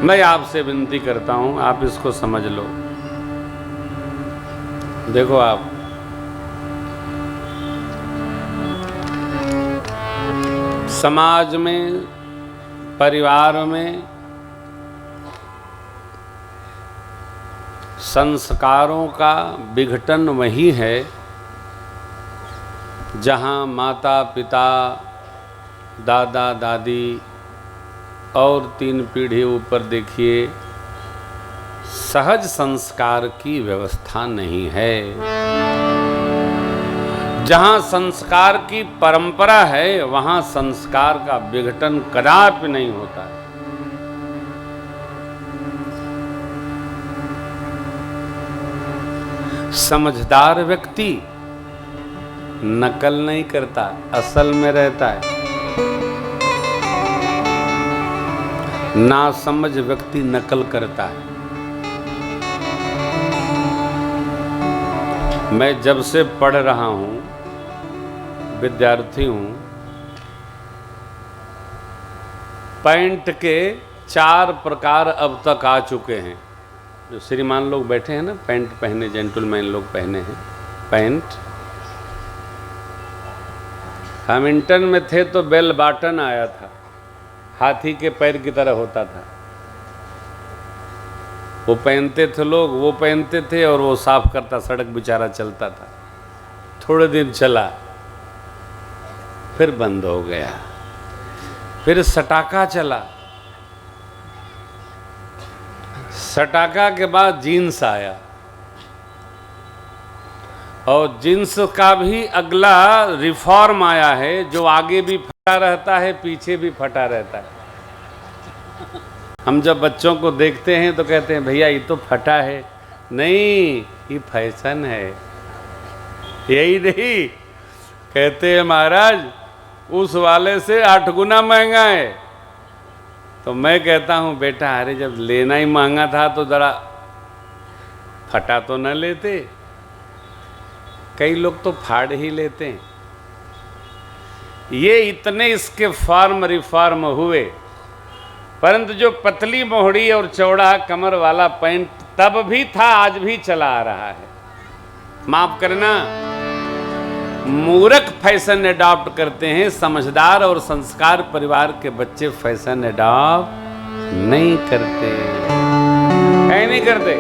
मैं आपसे विनती करता हूं, आप इसको समझ लो। देखो आप, समाज में, परिवार में संस्कारों का विघटन वही है जहाँ माता पिता, दादा दादी और 3 पीढ़ी ऊपर देखिए सहज संस्कार की व्यवस्था नहीं है। जहाँ संस्कार की परंपरा है वहाँ संस्कार का विघटन कदापि नहीं होता है। समझदार व्यक्ति नकल नहीं करता, असल में रहता है। नासमझ व्यक्ति नकल करता है। मैं जब से पढ़ रहा हूं, विद्यार्थी हूं, पैंट के 4 प्रकार अब तक आ चुके हैं। जो श्रीमान लोग बैठे हैं ना, पैंट पहने, जेंटलमैन लोग पहने हैं पैंट। हम इंटर्न में थे तो बेल बॉटम आया था, हाथी के पैर की तरह होता था। वो पहनते थे लोग, वो पहनते थे और वो साफ करता, सड़क बेचारा चलता था। थोड़े दिन चला, फिर बंद हो गया। फिर सटाका चला, सटाका के बाद जीन्स आया, और जीन्स का भी अगला रिफॉर्म आया है जो आगे भी फटा रहता है, पीछे भी फटा रहता है। हम जब बच्चों को देखते हैं तो कहते हैं भैया ये तो फटा है। नहीं, ये फैशन है। यही नहीं, कहते हैं महाराज उस वाले से 8 गुना महंगा है। तो मैं कहता हूँ बेटा, अरे जब लेना ही महंगा था तो ज़रा फटा तो न लेते। कई लोग तो फाड़ ही लेते हैं। ये इतने इसके फॉर्म रिफॉर्म हुए, परंतु जो पतली मोहड़ी और चौड़ा कमर वाला पैंट तब भी था, आज भी चला आ रहा है। माफ करना, मूर्ख फैशन अडॉप्ट करते हैं, समझदार और संस्कार परिवार के बच्चे फैशन अडॉप्ट नहीं करते। है नहीं करते।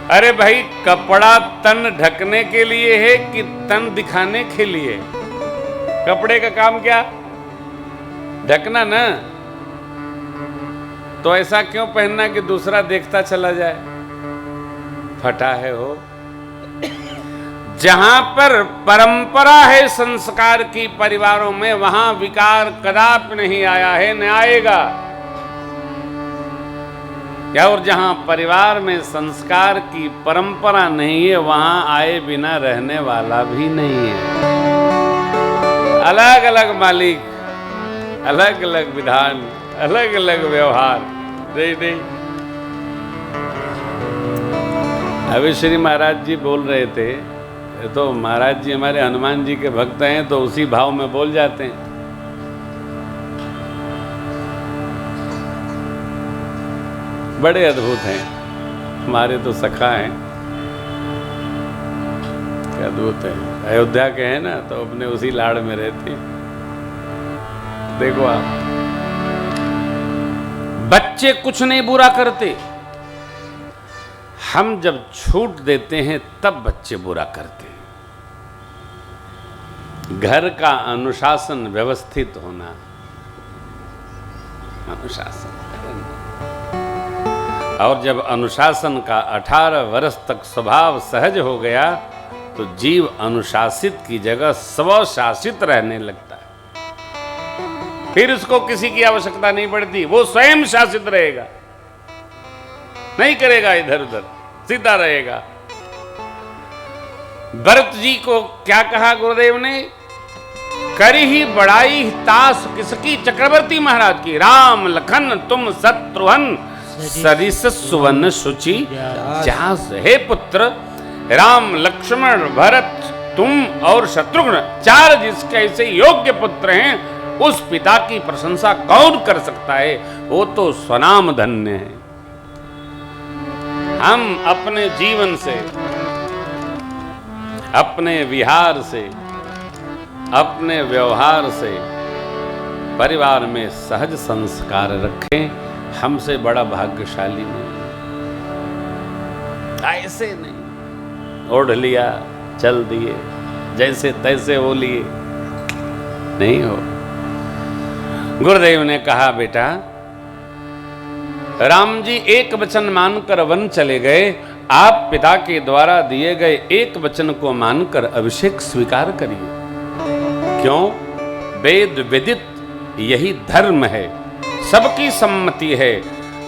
अरे भाई, कपड़ा तन ढकने के लिए है कि तन दिखाने के लिए? कपड़े का काम क्या? ढकना ना। तो ऐसा क्यों पहनना कि दूसरा देखता चला जाए? फटा है हो। जहां पर परंपरा है संस्कार की परिवारों में, वहां विकार कदापि नहीं आया है, न आएगा। या और जहां परिवार में संस्कार की परंपरा नहीं है, वहां आए बिना रहने वाला भी नहीं है। अलग अलग मालिक, अलग अलग विधान, अलग अलग व्यवहार। नहीं, अभी श्री महाराज जी बोल रहे थे, तो महाराज जी हमारे हनुमान जी के भक्त हैं, तो उसी भाव में बोल जाते हैं। बड़े अद्भुत हैं, हमारे तो सखा हैं। क्या अद्भुत है। अयोध्या के हैं ना, तो अपने उसी लाड़ में रहते हैं। देखो आप, बच्चे कुछ नहीं बुरा करते, हम जब छूट देते हैं तब बच्चे बुरा करते हैं। घर का अनुशासन व्यवस्थित होना, अनुशासन। और जब अनुशासन का 18 वर्ष तक स्वभाव सहज हो गया तो जीव अनुशासित की जगह स्वशासित रहने लगता है। फिर उसको किसी की आवश्यकता नहीं पड़ती, वो स्वयं शासित रहेगा, नहीं करेगा इधर उधर, सीधा रहेगा। भरत जी को क्या कहा गुरुदेव ने? करी ही बड़ाई तास किसकी, चक्रवर्ती महाराज की। राम लखन तुम शत्रुघ्न सरिस सुवन शुचि जास। हे पुत्र, राम लक्ष्मण भरत तुम और शत्रुघ्न, 4 जिसके ऐसे योग्य पुत्र हैं, उस पिता की प्रशंसा कौन कर सकता है? वो तो स्वनाम धन्य है। हम अपने जीवन से, अपने विहार से, अपने व्यवहार से परिवार में सहज संस्कार रखें, हमसे बड़ा भाग्यशाली नहीं। ऐसे नहीं ओढ़ लिया चल दिए, जैसे तैसे हो लिए, नहीं हो। गुरुदेव ने कहा, बेटा राम जी एक वचन मानकर वन चले गए, आप पिता के द्वारा दिए गए एक वचन को मानकर अभिषेक स्वीकार करिए। क्यों? वेद विदित यही धर्म है, सबकी सम्मति है।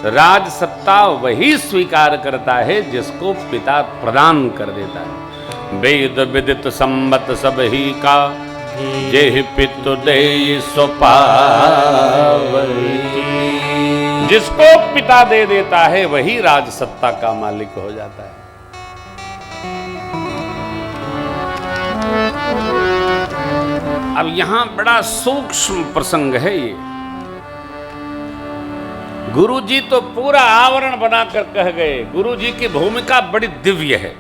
राज सत्ता वही स्वीकार करता है जिसको पिता प्रदान कर देता है। वेद विदित सम्मत सब ही का, जेहि पितु देहि सो पावई। जिसको पिता दे देता है वही राज सत्ता का मालिक हो जाता है। अब यहां बड़ा सूक्ष्म प्रसंग है ये। गुरुजी तो पूरा आवरण बनाकर कह गए। गुरुजी की भूमिका बड़ी दिव्य है।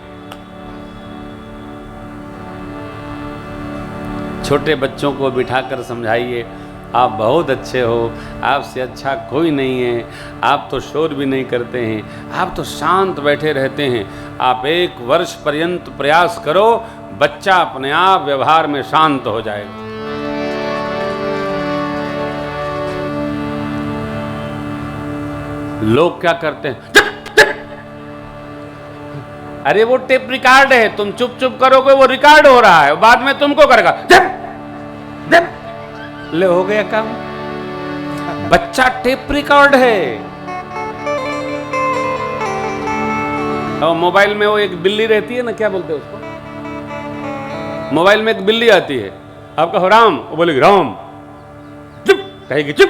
छोटे बच्चों को बिठाकर समझाइए, आप बहुत अच्छे हो, आपसे अच्छा कोई नहीं है, आप तो शोर भी नहीं करते हैं, आप तो शांत बैठे रहते हैं। आप 1 वर्ष पर्यंत प्रयास करो, बच्चा अपने आप व्यवहार में शांत हो जाएगा। लोग क्या करते हैं, अरे वो टेप रिकॉर्ड है, तुम चुप चुप करोगे, वो रिकॉर्ड हो रहा है, बाद में तुमको करेगा। ले हो गया काम। बच्चा टेप रिकॉर्ड है। और मोबाइल में वो एक बिल्ली रहती है ना, क्या बोलते हैं उसको? मोबाइल में एक बिल्ली आती है, आप कहो राम, वो बोलेगी राम, चुप कहेगी चुप।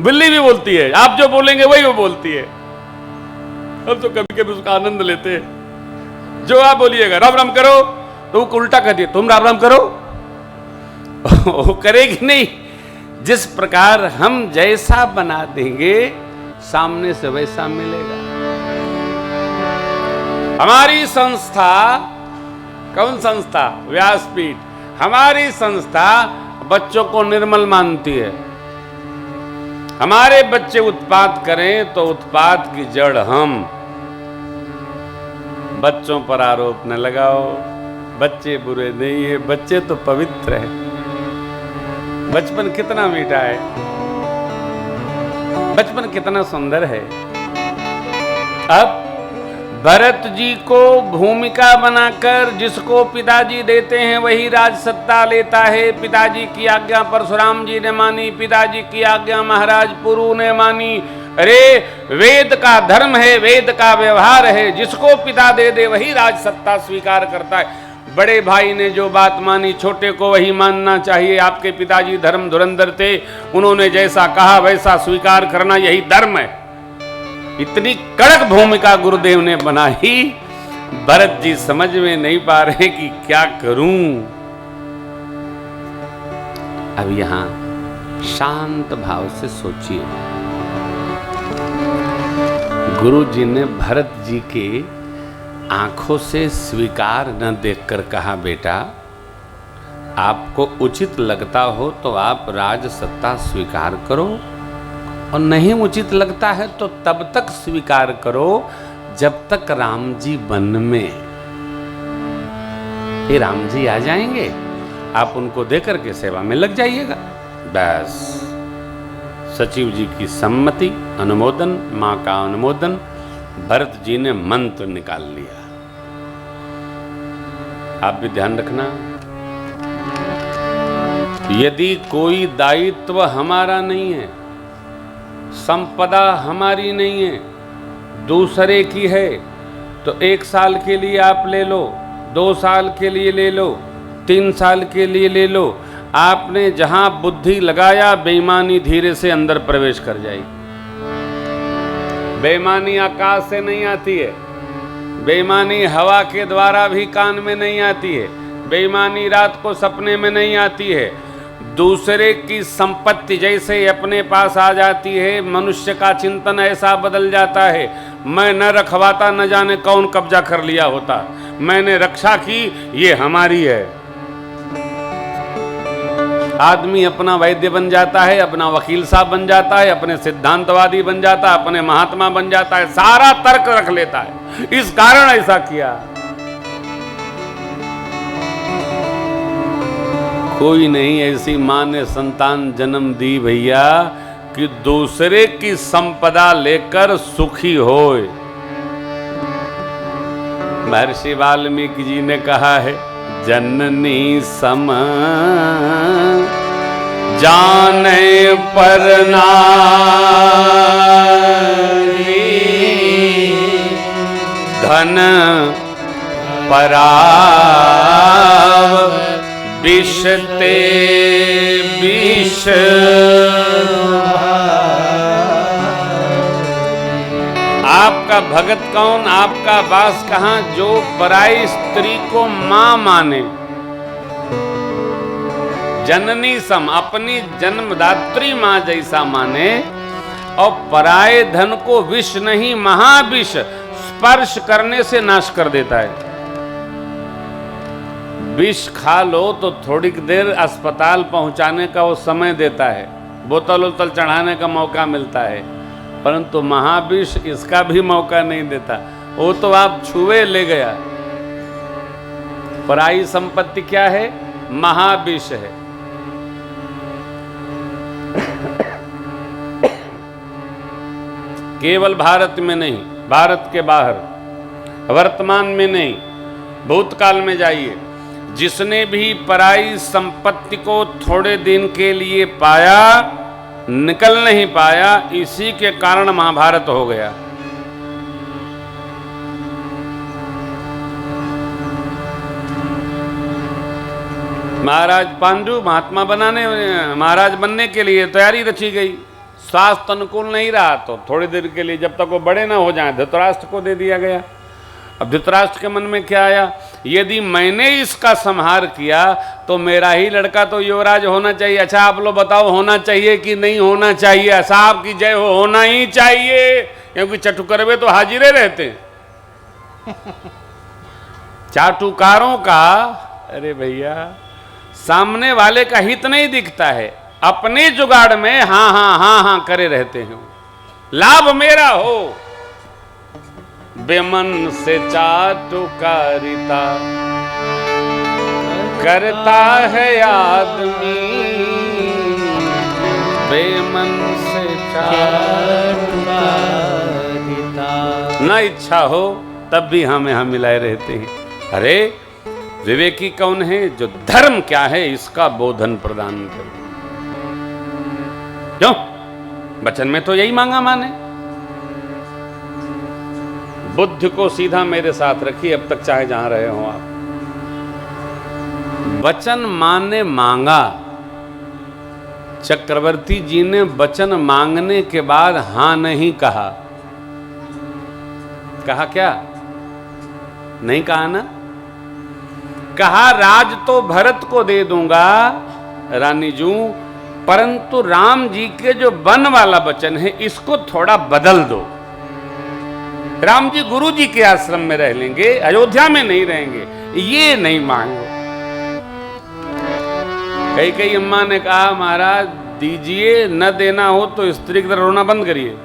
बिल्ली भी बोलती है, आप जो बोलेंगे वही वो बोलती है। अब तो कभी कभी उसका आनंद लेते हैं। जो आप बोलिएगा राम राम करो, तो वो उल्टा कहती है तुम राम राम करो। वो करेगी नहीं। जिस प्रकार हम जैसा बना देंगे, सामने से वैसा मिलेगा। हमारी संस्था, कौन संस्था? व्यासपीठ। हमारी संस्था बच्चों को निर्मल मानती है। हमारे बच्चे उत्पात करें तो उत्पात की जड़ हम। बच्चों पर आरोप न लगाओ, बच्चे बुरे नहीं है, बच्चे तो पवित्र है। बचपन कितना मीठा है, बचपन कितना सुंदर है। अब भरत जी को भूमिका बनाकर जिसको पिताजी देते हैं वही राज सत्ता लेता है। पिताजी की आज्ञा परशुराम जी ने मानी, पिताजी की आज्ञा महाराज पुरु ने मानी। अरे वेद का धर्म है, वेद का व्यवहार है, जिसको पिता दे दे वही राज सत्ता स्वीकार करता है। बड़े भाई ने जो बात मानी, छोटे को वही मानना चाहिए। आपके पिताजी धर्म धुरंधर थे, उन्होंने जैसा कहा वैसा स्वीकार करना, यही धर्म है। इतनी कड़क भूमिका गुरुदेव ने बनाई, भरत जी समझ में नहीं पा रहे कि क्या करूं। अब यहां शांत भाव से सोचिए। गुरु जी ने भरत जी के आंखों से स्वीकार न देखकर कहा, बेटा आपको उचित लगता हो तो आप राज सत्ता स्वीकार करो, और नहीं उचित लगता है तो तब तक स्वीकार करो जब तक राम जी वन में। ये राम जी आ जाएंगे, आप उनको देकर के सेवा में लग जाइएगा। बस सचिव जी की सम्मति, अनुमोदन, मां का अनुमोदन, भरत जी ने मंत्र निकाल लिया। आप भी ध्यान रखना, यदि कोई दायित्व हमारा नहीं है, संपदा हमारी नहीं है, दूसरे की है, तो 1 साल के लिए आप ले लो, 2 साल के लिए ले लो, 3 साल के लिए ले लो। आपने जहां बुद्धि लगाया, बेईमानी धीरे से अंदर प्रवेश कर जाएगी। बेईमानी आकाश से नहीं आती है, बेईमानी हवा के द्वारा भी कान में नहीं आती है, बेईमानी रात को सपने में नहीं आती है। दूसरे की संपत्ति जैसे अपने पास आ जाती है, मनुष्य का चिंतन ऐसा बदल जाता है, मैं न रखवाता न जाने कौन कब्जा कर लिया होता, मैंने रक्षा की, ये हमारी है। आदमी अपना वैद्य बन जाता है, अपना वकील साहब बन जाता है, अपने सिद्धांतवादी बन जाता है, अपने महात्मा बन जाता है, सारा तर्क रख लेता है, इस कारण ऐसा किया। कोई नहीं ऐसी मां ने संतान जन्म दी भैया कि दूसरे की संपदा लेकर सुखी होए। महर्षि वाल्मीकि जी ने कहा है, जननी सम जाने पर नारी, धन पराव विष ते विष। आपका भगत कौन, आपका वास कहां, जो पराई स्त्री को मां माने। जननी सम, अपनी जन्मदात्री मां जैसा माने, और पराये धन को विष नहीं महाविष स्पर्श करने से नाश कर देता है। विष खा लो तो थोड़ी देर अस्पताल पहुंचाने का वो समय देता है, बोतल उतल चढ़ाने का मौका मिलता है, परंतु महाविष इसका भी मौका नहीं देता, वो तो आप छुए ले गया। पराई संपत्ति क्या है, महाविष है। केवल भारत में नहीं, भारत के बाहर, वर्तमान में नहीं, भूतकाल में जाइए, जिसने भी पराई संपत्ति को थोड़े दिन के लिए पाया, निकल नहीं पाया, इसी के कारण महाभारत हो गया। महाराज पांडु महात्मा बनाने, महाराज बनने के लिए तैयारी रची गई, स्वास्थ्य अनुकूल नहीं रहा तो थोड़ी देर के लिए, जब तक वो बड़े ना हो जाएं, धृतराष्ट्र को दे दिया गया। अब धृतराष्ट्र के मन में क्या आया, यदि मैंने इसका संहार किया तो मेरा ही लड़का तो युवराज होना चाहिए। अच्छा आप लोग बताओ, होना चाहिए कि नहीं होना चाहिए? साहब की जय हो, होना ही चाहिए, क्योंकि चटुकरवे तो हाजिरे रहते हैं। चाटुकारों का, अरे भैया, सामने वाले का हित नहीं दिखता है, अपने जुगाड़ में हाँ हाँ हाँ हाँ करे रहते हैं, लाभ मेरा हो। बेमन से चाटुकारिता करता है आदमी, बेमन से चाटुकारिता। न इच्छा हो तब भी हमें हम मिलाए रहते हैं। अरे विवेकी कौन है, जो धर्म क्या है इसका बोधन प्रदान करे। क्यों? वचन में तो यही मांगा माने। बुद्धि को सीधा मेरे साथ रखिए, अब तक चाहे जहां रहे हो आप। वचन माने मांगा। चक्रवर्ती जी ने वचन मांगने के बाद हां नहीं कहा। कहा क्या? नहीं कहा ना? कहा राज तो भरत को दे दूंगा रानी जू, परंतु राम जी के जो वन वाला वचन है इसको थोड़ा बदल दो। राम जी गुरु जी के आश्रम में रह लेंगे, अयोध्या में नहीं रहेंगे, ये नहीं मांगो। कई अम्मा ने कहा महाराज दीजिए, न देना हो तो स्त्री की तरह रोना बंद करिए।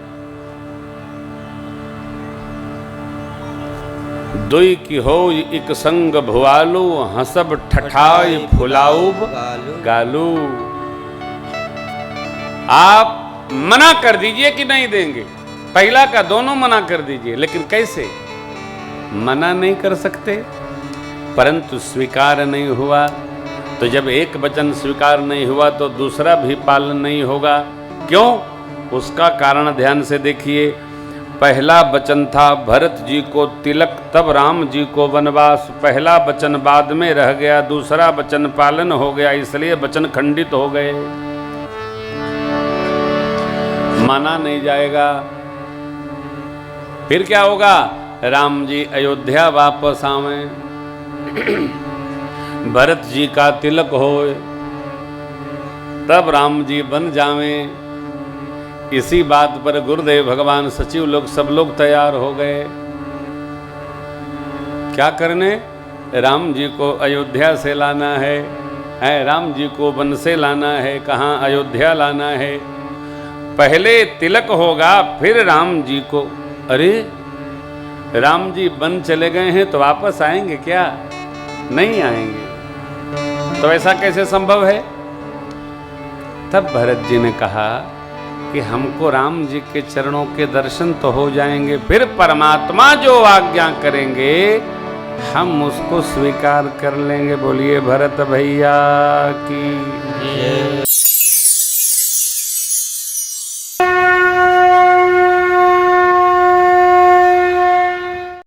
दुई की हो एक संग भुआलू, हंसब ठठाई फुलाऊब गालू। आप मना कर दीजिए कि नहीं देंगे, पहला का दोनों मना कर दीजिए, लेकिन कैसे? मना नहीं कर सकते, परंतु स्वीकार नहीं हुआ, तो जब एक वचन स्वीकार नहीं हुआ तो दूसरा भी पालन नहीं होगा। क्यों? उसका कारण ध्यान से देखिए। पहला वचन था भरत जी को तिलक, तब राम जी को वनवास। पहला वचन बाद में रह गया, दूसरा वचन पालन हो गया, इसलिए वचन खंडित हो गए। माना नहीं जाएगा, फिर क्या होगा? राम जी अयोध्या वापस आवे, भरत जी का तिलक होए, तब राम जी बन जावें। इसी बात पर गुरुदेव भगवान सचिव लोग सब लोग तैयार हो गए। क्या करने? राम जी को अयोध्या से लाना है, राम जी को वन से लाना है। कहाँ? अयोध्या लाना है। पहले तिलक होगा फिर राम जी को। अरे राम जी वन चले गए हैं तो वापस आएंगे क्या? नहीं आएंगे। तो ऐसा कैसे संभव है? तब भरत जी ने कहा कि हमको राम जी के चरणों के दर्शन तो हो जाएंगे, फिर परमात्मा जो आज्ञा करेंगे हम उसको स्वीकार कर लेंगे। बोलिए भरत भैया की जय।